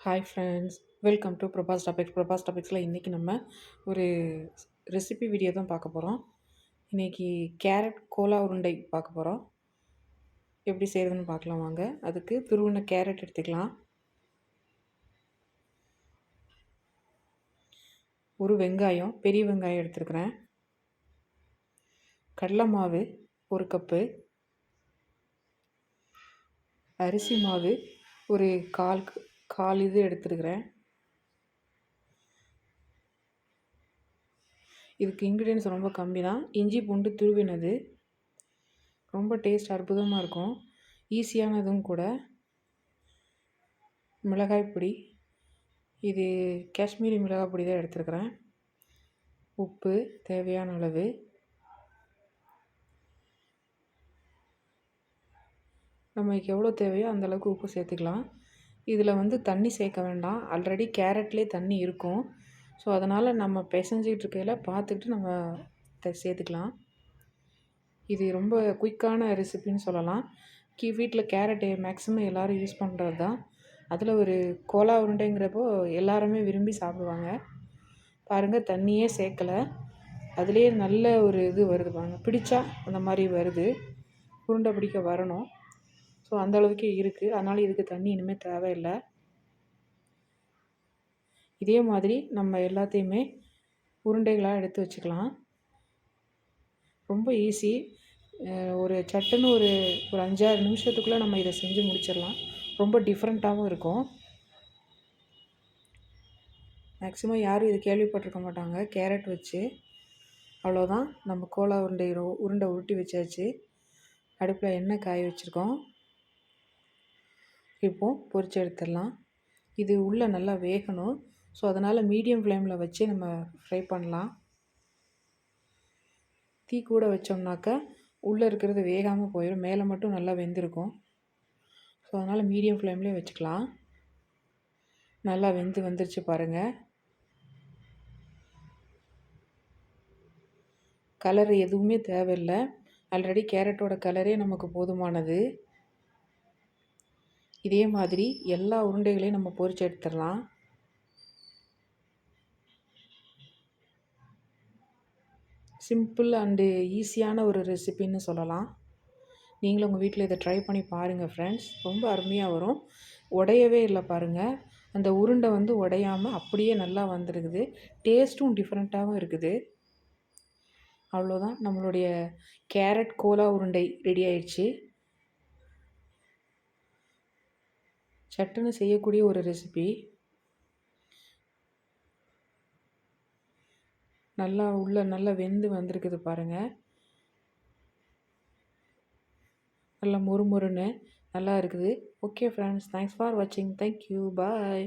Hi friends, welcome to Prabhas topics. Prabhas டாபிக்ஸில் இன்றைக்கி நம்ம ஒரு ரெசிபி வீடியோ தான் பார்க்க போகிறோம். இன்றைக்கி கேரட் கோலா உருண்டை பார்க்க போகிறோம். எப்படி செய்கிறதுன்னு பார்க்கலாம் வாங்க. அதுக்கு துருவின கேரட் எடுத்துக்கலாம், ஒரு வெங்காயம், பெரிய வெங்காயம் எடுத்துருக்குறேன், கடலை மாவு ஒரு கப்பு, அரிசி மாவு ஒரு கால் இது எடுத்துருக்கிறேன். இதுக்கு இன்க்ரீடியன்ஸ் ரொம்ப கம்மி தான். இஞ்சி பூண்டு துருவினது, ரொம்ப டேஸ்ட் அற்புதமாக இருக்கும், ஈஸியானதும் கூட. மிளகாய் பொடி, இது காஷ்மீரி மிளகாய் பொடி தான் எடுத்துருக்கிறேன். உப்பு தேவையான அளவு, நமக்கு எவ்வளோ தேவையோ அந்தளவுக்கு உப்பு சேர்த்துக்கலாம். இதில் தண்ணி சேர்க்க வேண்டாம், ஆல்ரெடி கேரட்லேயே தண்ணி இருக்கும். ஸோ அதனால் நம்ம பிசைஞ்சிக்கிட்டு இருக்கையில் பார்த்துக்கிட்டு நம்ம சேர்த்துக்கலாம். இது ரொம்ப குயிக்கான ரெசிபின்னு சொல்லலாம். வீட்டில் கேரட்டு மேக்ஸிமம் எல்லோரும் யூஸ் பண்ணுறது தான். அதில் ஒரு கோலா உருண்டைங்கிறப்போ எல்லாருமே விரும்பி சாப்பிடுவாங்க. பாருங்கள், தண்ணியே சேர்க்கலை, அதுலேயே நல்ல ஒரு இது வருது பாருங்கள். பிடிச்சா அந்த மாதிரி வருது, உருண்டை பிடிக்க வரணும். ஸோ அந்தளவுக்கு இருக்குது, அதனால் இதுக்கு தண்ணி இனிமேல் தேவையில்லை. இதே மாதிரி நம்ம எல்லாத்தையுமே உருண்டைகளாக எடுத்து வச்சுக்கலாம். ரொம்ப ஈஸி. ஒரு சட்டுன்னு ஒரு 5-6 நிமிஷத்துக்குள்ளே நம்ம இதை செஞ்சு முடிச்சிடலாம். ரொம்ப டிஃப்ரெண்ட்டாகவும் இருக்கும். மேக்ஸிமம் யாரும் இது கேள்விப்பட்டிருக்க மாட்டாங்க, கேரட் வச்சு. அவ்வளோதான், நம்ம கோலா உருண்டை உருட்டி வச்சாச்சு. அடுப்பில் எண்ணெய் காய வச்சுருக்கோம். இப்போது பொரிச்சு எடுத்துடலாம். இது உள்ளே நல்லா வேகணும். ஸோ அதனால் மீடியம் ஃப்ளேமில் வச்சு நம்ம ஃப்ரை பண்ணலாம். தீ கூட வச்சோம்னாக்கா உள்ளே இருக்கிறது வேகாமல் போயிடும், மேலே மட்டும் நல்லா வெந்திருக்கும். ஸோ அதனால் மீடியம் ஃப்ளேம்லேயே வச்சுக்கலாம். நல்லா வந்துருச்சு பாருங்கள். கலர் எதுவுமே தேவையில்லை, ஆல்ரெடி கேரட்டோட கலரே நமக்கு போதுமானது. இதே மாதிரி எல்லா உருண்டைகளையும் நம்ம பொரிச்சு எடுத்துடலாம். சிம்பிள் அண்டு ஈஸியான ஒரு ரெசிபின்னு சொல்லலாம். நீங்களும் உங்கள் வீட்டில் இதை ட்ரை பண்ணி பாருங்கள் ஃப்ரெண்ட்ஸ். ரொம்ப அருமையாக வரும், உடையவே இல்லை பாருங்கள். அந்த உருண்டை உடையாமல் அப்படியே நல்லா வந்துருக்குது, டேஸ்ட்டும் டிஃப்ரெண்ட்டாகவும் இருக்குது. அவ்வளோதான், நம்மளுடைய கேரட் கோலா உருண்டை ரெடி ஆயிடுச்சு. சட்டுன்னு செய்யக்கூடிய ஒரு ரெசிபி. நல்லா வெந்து வந்திருக்குது பாருங்கள். நல்லா மொறுமொறுன்னு நல்லா இருக்குது. ஓகே ஃப்ரெண்ட்ஸ், தேங்க்ஸ் ஃபார் வாட்சிங். தேங்க்யூ, பாய்.